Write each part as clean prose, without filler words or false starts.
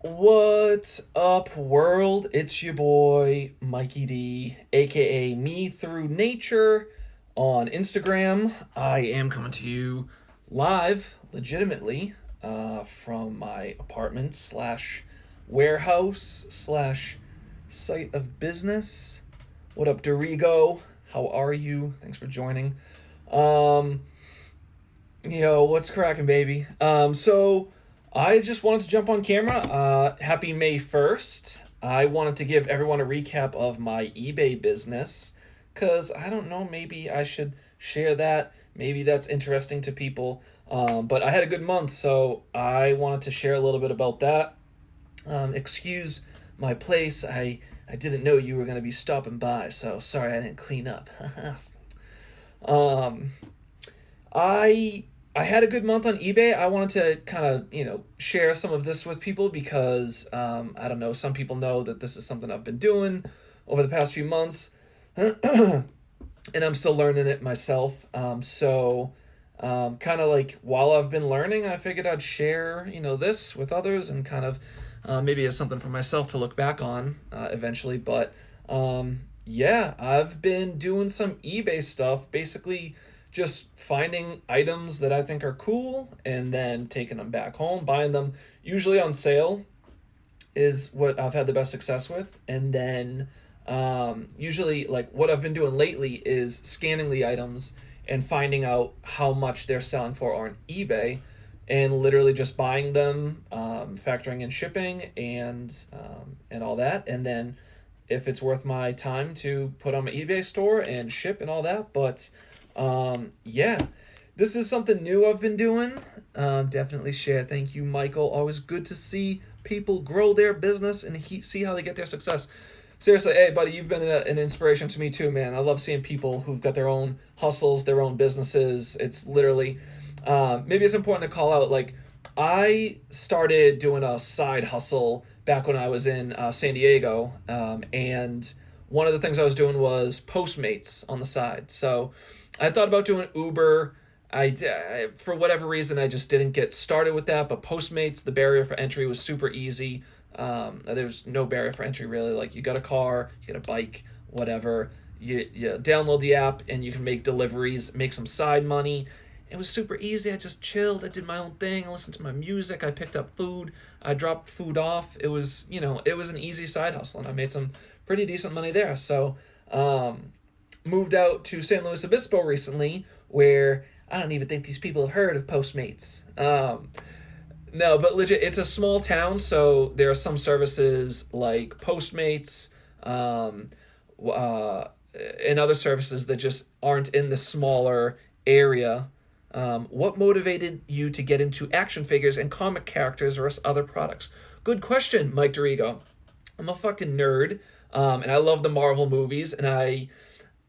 What's up, world? It's your boy, Mikey D, aka Me Through Nature on Instagram. I am coming to you live, legitimately, from my apartment slash warehouse slash site of business. What up, Dorigo? How are you? Thanks for joining. Um, Yo, what's cracking, baby? So I just wanted to jump on camera. Happy May 1st. I wanted to give everyone a recap of my eBay business because I don't know, maybe I should share that. Maybe that's interesting to people. But I had a good month, so I wanted to share a little bit about that. Excuse my place. I didn't know you were going to be stopping by, so sorry I didn't clean up. um, I I had a good month on eBay. I wanted to kind of, share some of this with people because I don't know, some people know that this is something I've been doing over the past few months, and I'm still learning it myself. Kind of like while I've been learning, I figured I'd share, this with others and kind of maybe as something for myself to look back on eventually. But yeah, I've been doing some eBay stuff, basically just finding items that I think are cool and then taking them back home, buying them usually on sale is what I've had the best success with. And then usually, like what I've been doing lately is scanning the items and finding out how much they're selling for on eBay and literally just buying them, factoring in shipping and all that. And then if it's worth my time to put on my eBay store and ship and all that. But yeah, this is something new I've been doing. Definitely share. Thank you, Michael. Always good to see people grow their business and see how they get their success. Seriously, hey, buddy, you've been an inspiration to me too, man. I love seeing people who've got their own hustles, their own businesses. It's literally, maybe it's important to call out, like, I started doing a side hustle back when I was in San Diego, and one of the things I was doing was Postmates on the side. So I thought about doing Uber. For whatever reason, I just didn't get started with that. But Postmates, the barrier for entry was super easy. There's no barrier for entry really. Like you got a car, you got a bike, whatever. You download the app and you can make deliveries, make some side money. It was super easy. I just chilled. I did my own thing. I listened to my music. I picked up food. I dropped food off. It was, it was an easy side hustle, and I made some pretty decent money there. So, moved out to San Luis Obispo recently, where I don't even think these people have heard of Postmates. No, but legit, it's a small town, so there are some services like Postmates, and other services that just aren't in the smaller area. What motivated you to get into action figures and comic characters versus other products? Good question, Mike Dorigo. I'm a fucking nerd, and I love the Marvel movies, and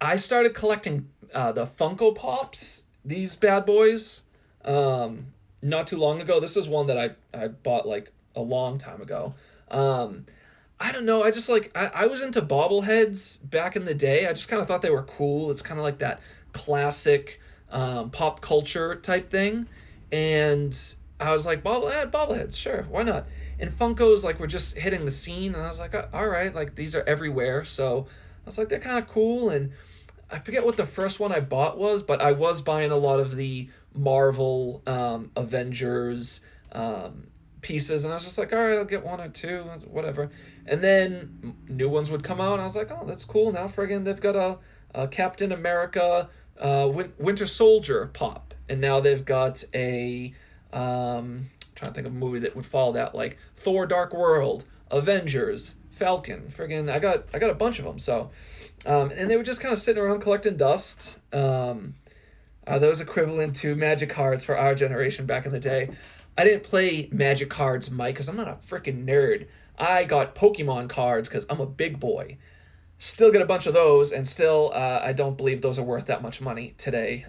I started collecting the Funko Pops, these bad boys, not too long ago. This is one that I bought like a long time ago. I don't know. I just like, I was into bobbleheads back in the day. I just kind of thought they were cool. It's kind of like that classic pop culture type thing. And I was like, bobbleheads, sure, why not? And Funkos like were just hitting the scene, and I was like, all right, like these are everywhere. So I was like, they're kind of cool. And I forget what the first one I bought was, but I was buying a lot of the Marvel Avengers pieces, and I was just like, all right, I'll get one or two, whatever. And then new ones would come out, and I was like, oh, that's cool. Now friggin' they've got a Captain America Winter Soldier pop, and now they've got a trying to think of a movie that would follow that, like Thor: Dark World, Avengers, Falcon. Friggin', I got a bunch of them. So, and they were just kind of sitting around collecting dust. Those equivalent to Magic cards for our generation back in the day. I didn't play Magic cards, Mike, because I'm not a freaking nerd. I got Pokemon cards because I'm a big boy. Still get a bunch of those, and still, I don't believe those are worth that much money today.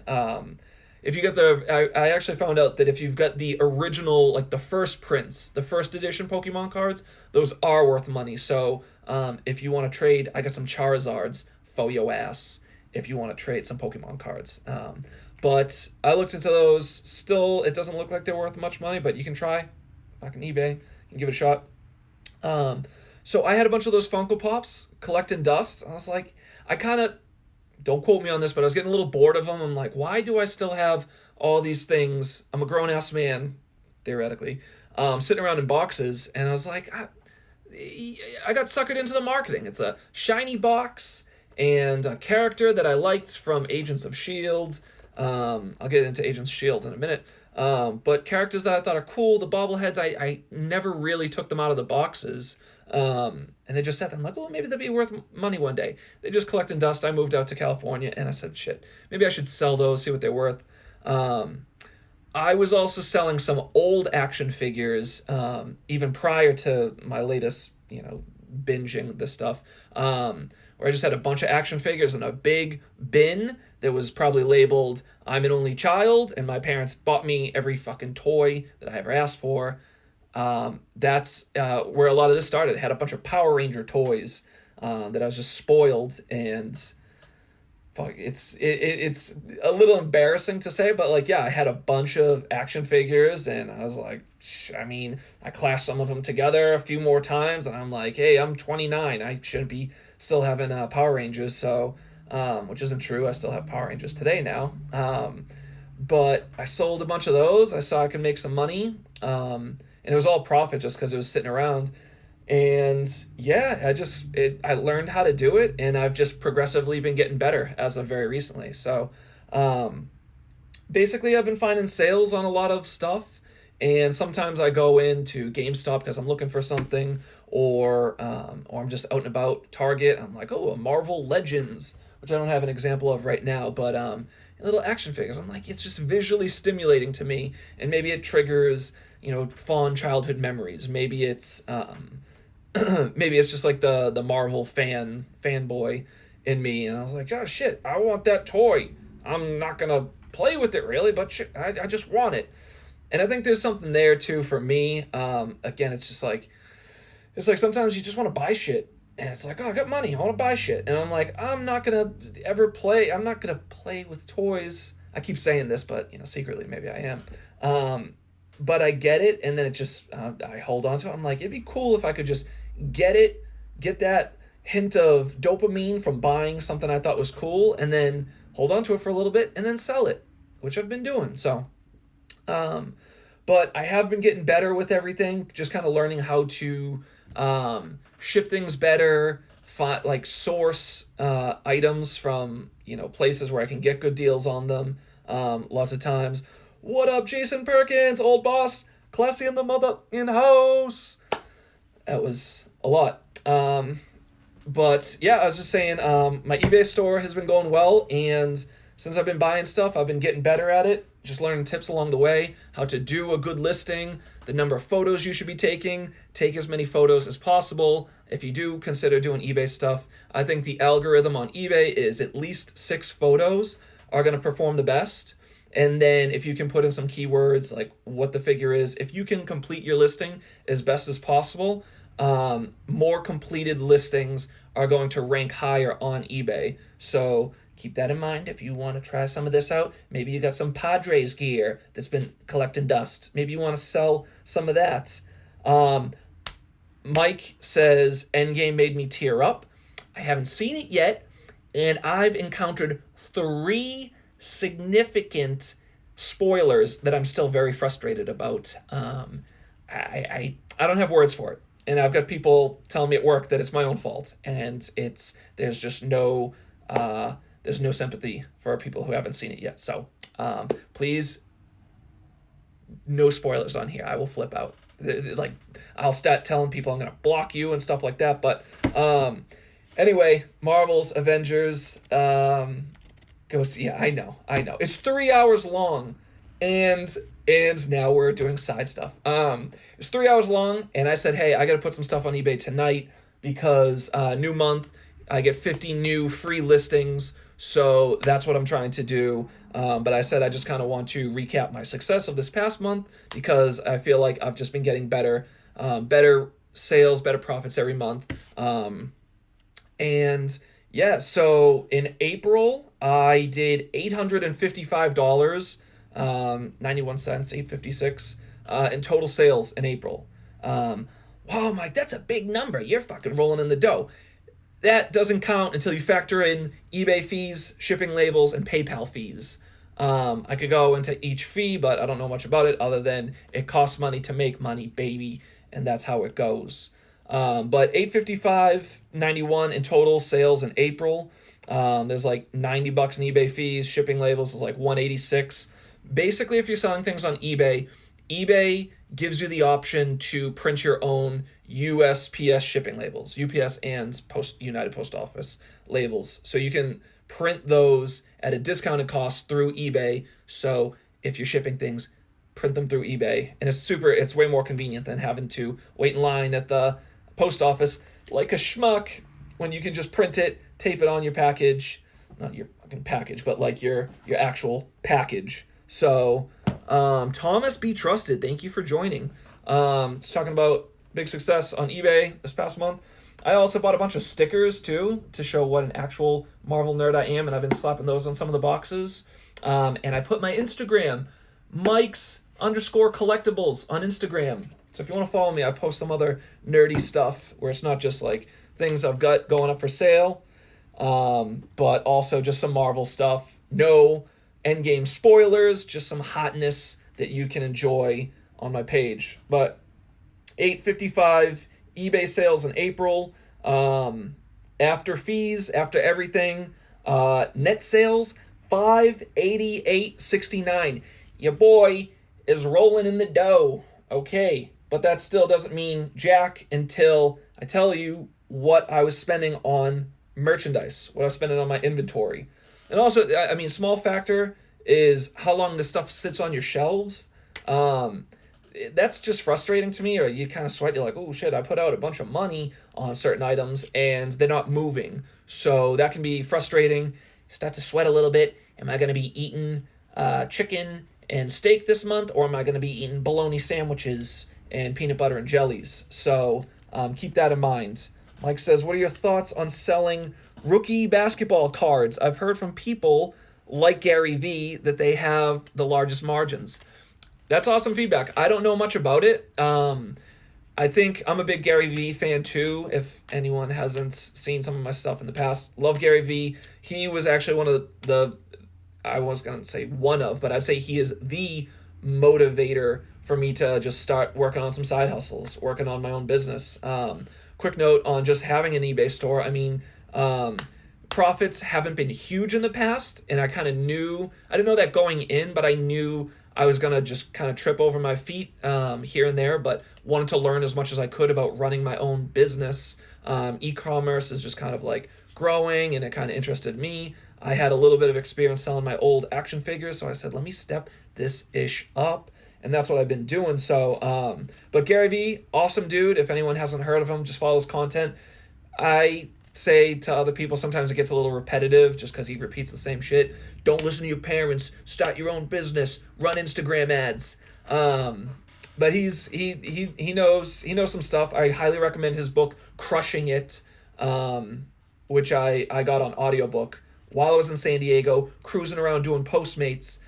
If you get I actually found out that if you've got the original, like the first prints, the first edition Pokemon cards, those are worth money. So, if you want to trade, I got some Charizards for your ass. If you want to trade some Pokemon cards, but I looked into those. Still, it doesn't look like they're worth much money, but you can try. Back on eBay, you can give it a shot. Um, so I had a bunch of those Funko Pops collecting dust. I was like, I kind of, don't quote me on this, but I was getting a little bored of them. I'm like, why do I still have all these things? I'm a grown ass man, theoretically, sitting around in boxes. And I was like, I got suckered into the marketing. It's a shiny box and a character that I liked from Agents of S.H.I.E.L.D. I'll get into Agents of S.H.I.E.L.D. in a minute. But characters that I thought are cool, the bobbleheads, I never really took them out of the boxes. And they just sat there. I'm like, well, maybe they'll be worth money one day. They just collecting dust. I moved out to California and I said, shit, maybe I should sell those, see what they're worth. I was also selling some old action figures, even prior to my latest, binging this stuff, where I just had a bunch of action figures in a big bin that was probably labeled "I'm an only child," and my parents bought me every fucking toy that I ever asked for. That's where a lot of this started. I had a bunch of Power Ranger toys that I was just spoiled, and fuck, it's a little embarrassing to say, but like, yeah, I had a bunch of action figures, and I was like, I mean, I clashed some of them together a few more times, and I'm like, hey, I'm 29, I shouldn't be still having Power Rangers, so which isn't true. I still have Power Rangers today now, but I sold a bunch of those. I saw I could make some money, and it was all profit just because it was sitting around. And yeah, I learned how to do it, and I've just progressively been getting better as of very recently. So basically, I've been finding sales on a lot of stuff, and sometimes I go into GameStop because I'm looking for something, or I'm just out and about Target. I'm like, oh, a Marvel Legends, which I don't have an example of right now, but little action figures. I'm like, it's just visually stimulating to me, and maybe it triggers fond childhood memories. Maybe it's maybe it's just like the Marvel fanboy in me, and I was like, oh shit, I want that toy. I'm not gonna play with it really, but shit, I just want it. And I think there's something there too for me. Again, it's like sometimes you just want to buy shit, and it's like, oh, I got money, I want to buy shit, and I'm like, I'm not gonna play with toys. I keep saying this, but secretly maybe I am. But I get it, and then it just I hold on to it. I'm like, it'd be cool if I could just get that hint of dopamine from buying something I thought was cool, and then hold on to it for a little bit, and then sell it, which I've been doing. So, but I have been getting better with everything, just kind of learning how to ship things better, source items from places where I can get good deals on them. Lots of times. What up, Jason Perkins, old boss, classy in the mother in house. That was a lot. But yeah, I was just saying, my eBay store has been going well, and since I've been buying stuff, I've been getting better at it, just learning tips along the way, how to do a good listing, the number of photos you should be taking, take as many photos as possible. If you do consider doing eBay stuff, I think the algorithm on eBay is at least 6 photos are going to perform the best. And then if you can put in some keywords like what the figure is, if you can complete your listing as best as possible, more completed listings are going to rank higher on eBay. So keep that in mind if you want to try some of this out. Maybe you got some Padres gear that's been collecting dust. Maybe you want to sell some of that. Mike says, End Game made me tear up. I haven't seen it yet, and I've encountered 3 significant spoilers that I'm still very frustrated about. I don't have words for it, and I've got people telling me at work that it's my own fault, and there's just no sympathy for people who haven't seen it yet. So please, no spoilers on here. I will flip out. Like, I'll start telling people I'm gonna block you and stuff like that. But anyway, Marvel's Avengers. Go see. Yeah, I know. It's 3 hours long, and now we're doing side stuff. It's 3 hours long, and I said, hey, I got to put some stuff on eBay tonight because new month, I get 50 new free listings. So that's what I'm trying to do. But I said I just kind of want to recap my success of this past month because I feel like I've just been getting better, better sales, better profits every month. And yeah, so in April, I did $855, 91 cents, 856 in total sales in April. Wow, I'm like, that's a big number. You're fucking rolling in the dough. That doesn't count until you factor in eBay fees, shipping labels, and PayPal fees. I could go into each fee, but I don't know much about it other than it costs money to make money, baby, and that's how it goes. But 855.91 in total sales in April. There's like $90 in eBay fees. Shipping labels is like 186. Basically, if you're selling things on eBay gives you the option to print your own USPS shipping labels, UPS and United Post Office labels. So you can print those at a discounted cost through eBay. So if you're shipping things, print them through eBay, and it's way more convenient than having to wait in line at the post office like a schmuck when you can just print it, tape it on your package, not your fucking package, but like your actual package. So Thomas B. Trusted, thank you for joining. It's talking about big success on eBay this past month. I also bought a bunch of stickers too to show what an actual Marvel nerd I am, and I've been slapping those on some of the boxes. And I put my Instagram, Mike's _collectibles on Instagram. So if you want to follow me, I post some other nerdy stuff where it's not just like things I've got going up for sale, but also just some Marvel stuff. No End Game spoilers, just some hotness that you can enjoy on my page. But 855 eBay sales in April, after fees, after everything, net sales 588.69. Your boy is rolling in the dough. Okay, but that still doesn't mean jack until I tell you what I was spending on merchandise, what I was spending on my inventory. And also, I mean, small factor is how long this stuff sits on your shelves. That's just frustrating to me, or you kind of sweat. You're like, oh shit, I put out a bunch of money on certain items and they're not moving. So that can be frustrating. You start to sweat a little bit. Am I going to be eating chicken and steak this month, or am I going to be eating bologna sandwiches and peanut butter and jellies? So keep that in mind. Mike says, what are your thoughts on selling rookie basketball cards? I've heard from people like Gary V that they have the largest margins. That's awesome feedback. I don't know much about it. I think I'm a big Gary V fan too, if anyone hasn't seen some of my stuff in the past. Love Gary V. He was actually one of I was going to say one of, but I'd say he is the motivator for me to just start working on some side hustles, working on my own business. Quick note on just having an eBay store. I mean, profits haven't been huge in the past, and I kind of knew, I didn't know that going in, but I knew I was going to just kind of trip over my feet here and there, but wanted to learn as much as I could about running my own business. E-commerce is just kind of like growing, and it kind of interested me. I had a little bit of experience selling my old action figures, so I said, let me step this ish up. And that's what I've been doing. So, but Gary Vee, awesome dude. If anyone hasn't heard of him, just follow his content. I say to other people, sometimes it gets a little repetitive just because he repeats the same shit. Don't listen to your parents. Start your own business. Run Instagram ads. But he knows some stuff. I highly recommend his book, Crushing It, which I got on audiobook while I was in San Diego, cruising around doing Postmates,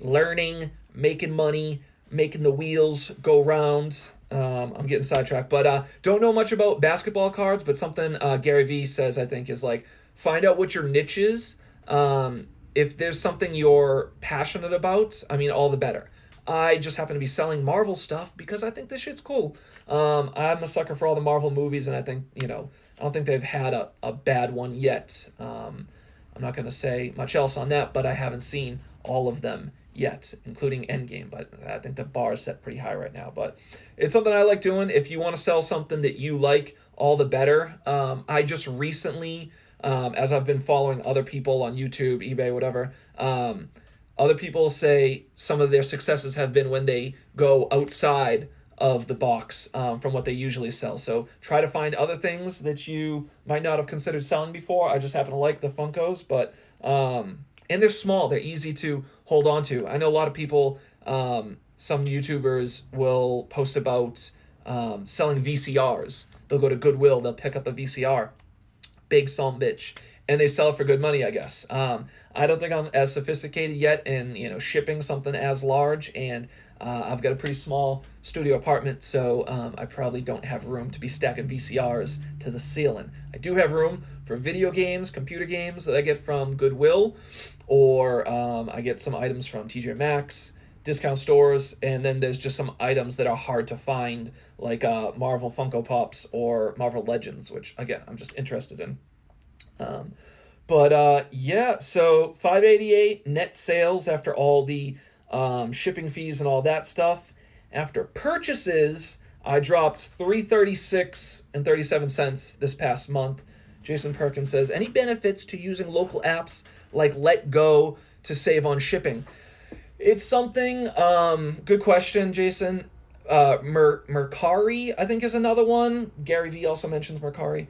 learning, making money, making the wheels go round. I'm getting sidetracked, but don't know much about basketball cards, but something Gary Vee says, I think, is like, find out what your niche is. If there's something you're passionate about, I mean, all the better. I just happen to be selling Marvel stuff because I think this shit's cool. I'm a sucker for all the Marvel movies, and I think, I don't think they've had a bad one yet. I'm not going to say much else on that, but I haven't seen all of them yet, including End Game, but I think the bar is set pretty high right now. But it's something I like doing. If you want to sell something that you like, all the better. I just recently, as I've been following other people on YouTube, eBay, whatever, other people say some of their successes have been when they go outside of the box from what they usually sell. So try to find other things that you might not have considered selling before. I just happen to like the Funkos, but and they're small. They're easy to hold on to. I know a lot of people, some YouTubers will post about selling VCRs. They'll go to Goodwill. They'll pick up a VCR. Big bitch. And they sell it for good money, I guess. I don't think I'm as sophisticated yet in, shipping something as large. And I've got a pretty small studio apartment, so I probably don't have room to be stacking VCRs to the ceiling. I do have room for video games, computer games that I get from Goodwill, or I get some items from TJ Maxx, discount stores, and then there's just some items that are hard to find, like Marvel Funko Pops or Marvel Legends, which, again, I'm just interested in. Yeah, so 588 net sales after all the shipping fees and all that stuff. After purchases, I dropped 336 and 37 cents this past month. Jason Perkins says, any benefits to using local apps like Let Go to save on shipping? It's something, good question, Jason. Mercari, I think, is another one. Gary Vee also mentions Mercari.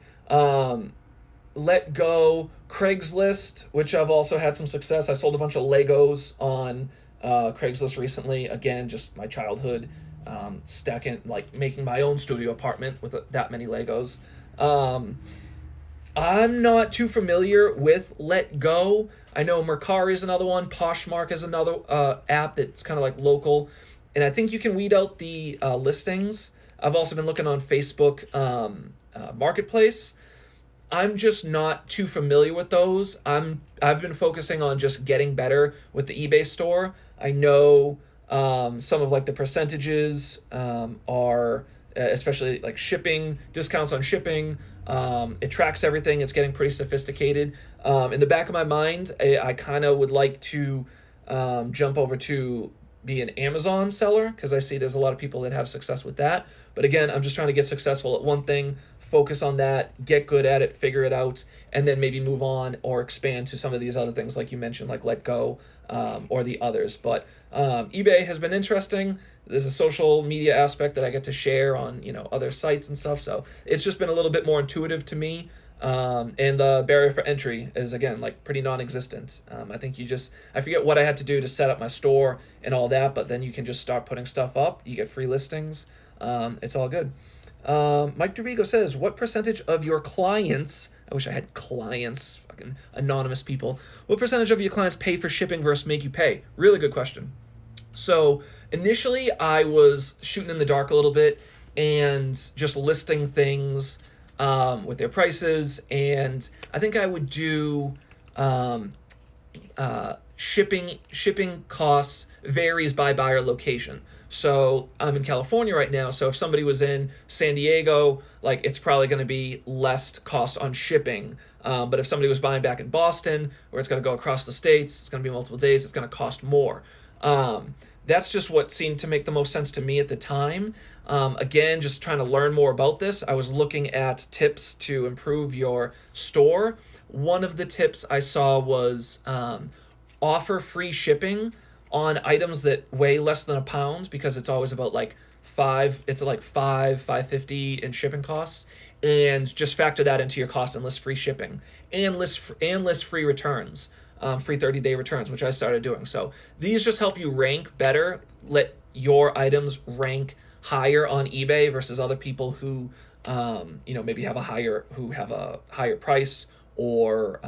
Let Go, Craigslist, which I've also had some success. I sold a bunch of Legos on Craigslist recently. Again, just my childhood, stacking, like making my own studio apartment with that many Legos. I'm not too familiar with Let Go. I know Mercari is another one. Poshmark is another app that's kind of like local. And I think you can weed out the listings. I've also been looking on Facebook Marketplace. I'm just not too familiar with those. I've been focusing on just getting better with the eBay store. I know some of like the percentages are especially like shipping, discounts on shipping. It tracks everything. It's getting pretty sophisticated. In the back of my mind, I kind of would like to jump over to be an Amazon seller, because I see there's a lot of people that have success with that. But again, I'm just trying to get successful at one thing, focus on that, get good at it, figure it out, and then maybe move on or expand to some of these other things like you mentioned, like Let Go, or the others. But eBay has been interesting. There's a social media aspect that I get to share on, other sites and stuff. So it's just been a little bit more intuitive to me. And the barrier for entry is, again, like pretty non-existent. I think I forget what I had to do to set up my store and all that, but then you can just start putting stuff up. You get free listings. It's all good. Mike Dorigo says, what percentage of your clients, I wish I had clients, fucking anonymous people, what percentage of your clients pay for shipping versus make you pay? Really good question. So initially I was shooting in the dark a little bit and just listing things with their prices, and I think I would do shipping costs varies by buyer location. So I'm in California right now, so if somebody was in San Diego, like it's probably going to be less cost on shipping. But if somebody was buying back in Boston, where it's going to go across the states, it's going to be multiple days, it's going to cost more. That's just what seemed to make the most sense to me at the time. Again, just trying to learn more about this. I was looking at tips to improve your store. One of the tips I saw was offer free shipping on items that weigh less than a pound, because it's always about like $5.50 in shipping costs, and just factor that into your cost and list free shipping and list free returns. Free 30-day returns, which I started doing. So these just help you rank better, let your items rank higher on eBay versus other people who, maybe have a higher price or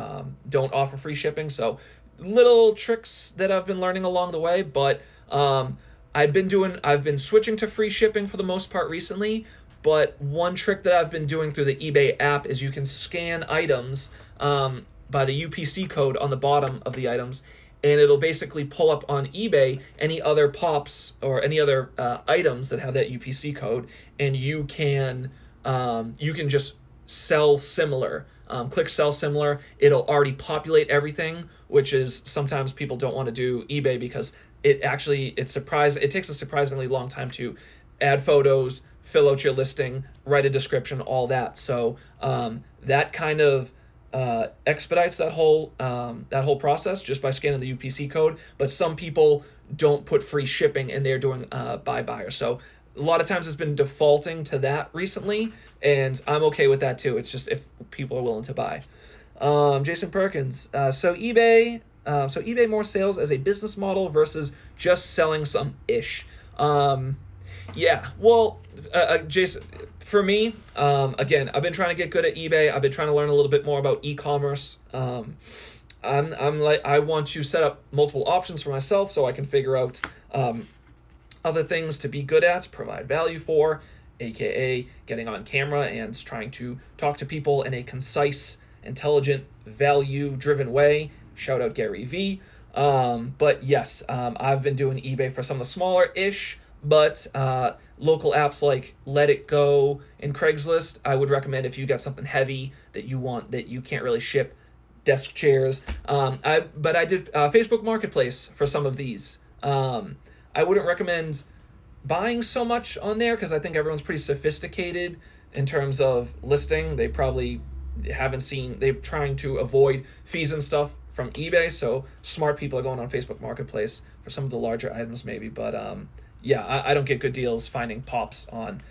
don't offer free shipping. So little tricks that I've been learning along the way, but I've been switching to free shipping for the most part recently. But one trick that I've been doing through the eBay app is you can scan items by the UPC code on the bottom of the items, and it'll basically pull up on eBay any other pops or any other items that have that UPC code, and you can just sell similar. Click sell similar. It'll already populate everything, which is sometimes people don't want to do eBay because it takes a surprisingly long time to add photos, fill out your listing, write a description, all that. So that kind of expedites that whole process just by scanning the UPC code. But some people don't put free shipping and they're doing by buyer. So a lot of times it's been defaulting to that recently, and I'm okay with that too. It's just if people are willing to buy. Jason Perkins, so eBay more sales as a business model versus just selling some ish. Yeah, well, Jason, for me, again, I've been trying to get good at eBay. I've been trying to learn a little bit more about e-commerce. I want to set up multiple options for myself so I can figure out other things to be good at, provide value for, aka getting on camera and trying to talk to people in a concise, intelligent, value-driven way. Shout out Gary V. But yes, I've been doing eBay for some of the smaller-ish, but local apps like Let It Go and Craigslist, I would recommend if you got something heavy that you want that you can't really ship, desk chairs. I did Facebook Marketplace for some of these. I wouldn't recommend buying so much on there because I think everyone's pretty sophisticated in terms of listing. They probably they're trying to avoid fees and stuff from eBay, so smart people are going on Facebook Marketplace for some of the larger items maybe. But yeah, I don't get good deals finding pops on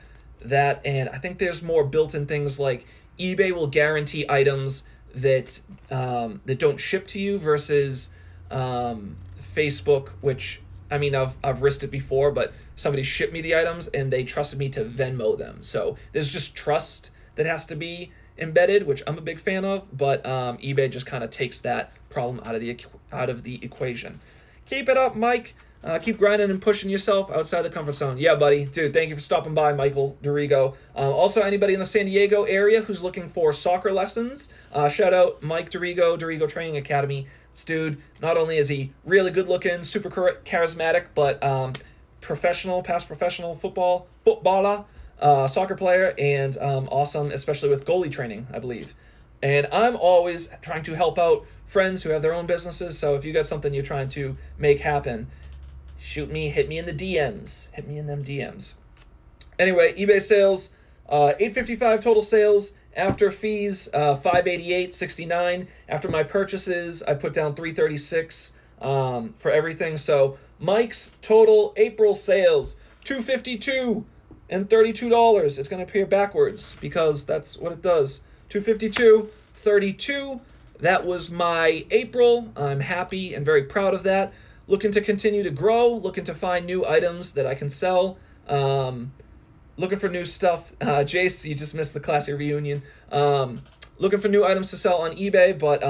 that. And I think there's more built-in things like eBay will guarantee items that don't ship to you versus Facebook, which, I mean, I've risked it before, but somebody shipped me the items and they trusted me to Venmo them. So there's just trust that has to be embedded, which I'm a big fan of, but eBay just kind of takes that problem out of the equation. Keep it up, Mike. Keep grinding and pushing yourself outside the comfort zone. Yeah, buddy. Dude, thank you for stopping by, Michael Dorigo. Also, anybody in the San Diego area who's looking for soccer lessons, shout out Mike Dorigo, Dorigo Training Academy. This dude, not only is he really good looking, super charismatic, but past professional footballer, soccer player, and awesome, especially with goalie training, I believe. And I'm always trying to help out friends who have their own businesses, so if you got something you're trying to make happen, shoot me, hit me in the DMs. Hit me in them DMs. Anyway, eBay sales, $855 total sales. After fees, $588.69. After my purchases, I put down $336 for everything. So Mike's total April sales, $252 and $32. It's going to appear backwards because that's what it does. $252, $32. That was my April. I'm happy and very proud of that. Looking to continue to grow, looking to find new items that I can sell, looking for new stuff. Jace, you just missed the classy reunion. Looking for new items to sell on eBay, but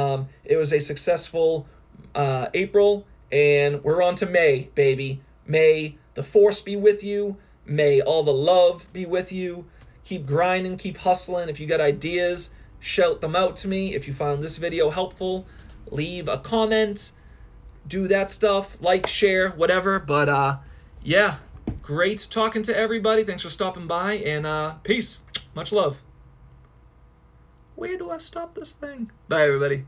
it was a successful April, and we're on to May, baby. May the force be with you. May all the love be with you. Keep grinding, keep hustling. If you got ideas, shout them out to me. If you found this video helpful, leave a comment. Do that stuff, like, share, whatever. But yeah, great talking to everybody. Thanks for stopping by, and peace. Much love. Where do I stop this thing? Bye, everybody.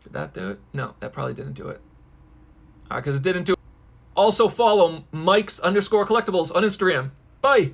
Did that do it? No, that probably didn't do it. All right, because it didn't do it. Also follow Mike's _collectibles on Instagram. Bye.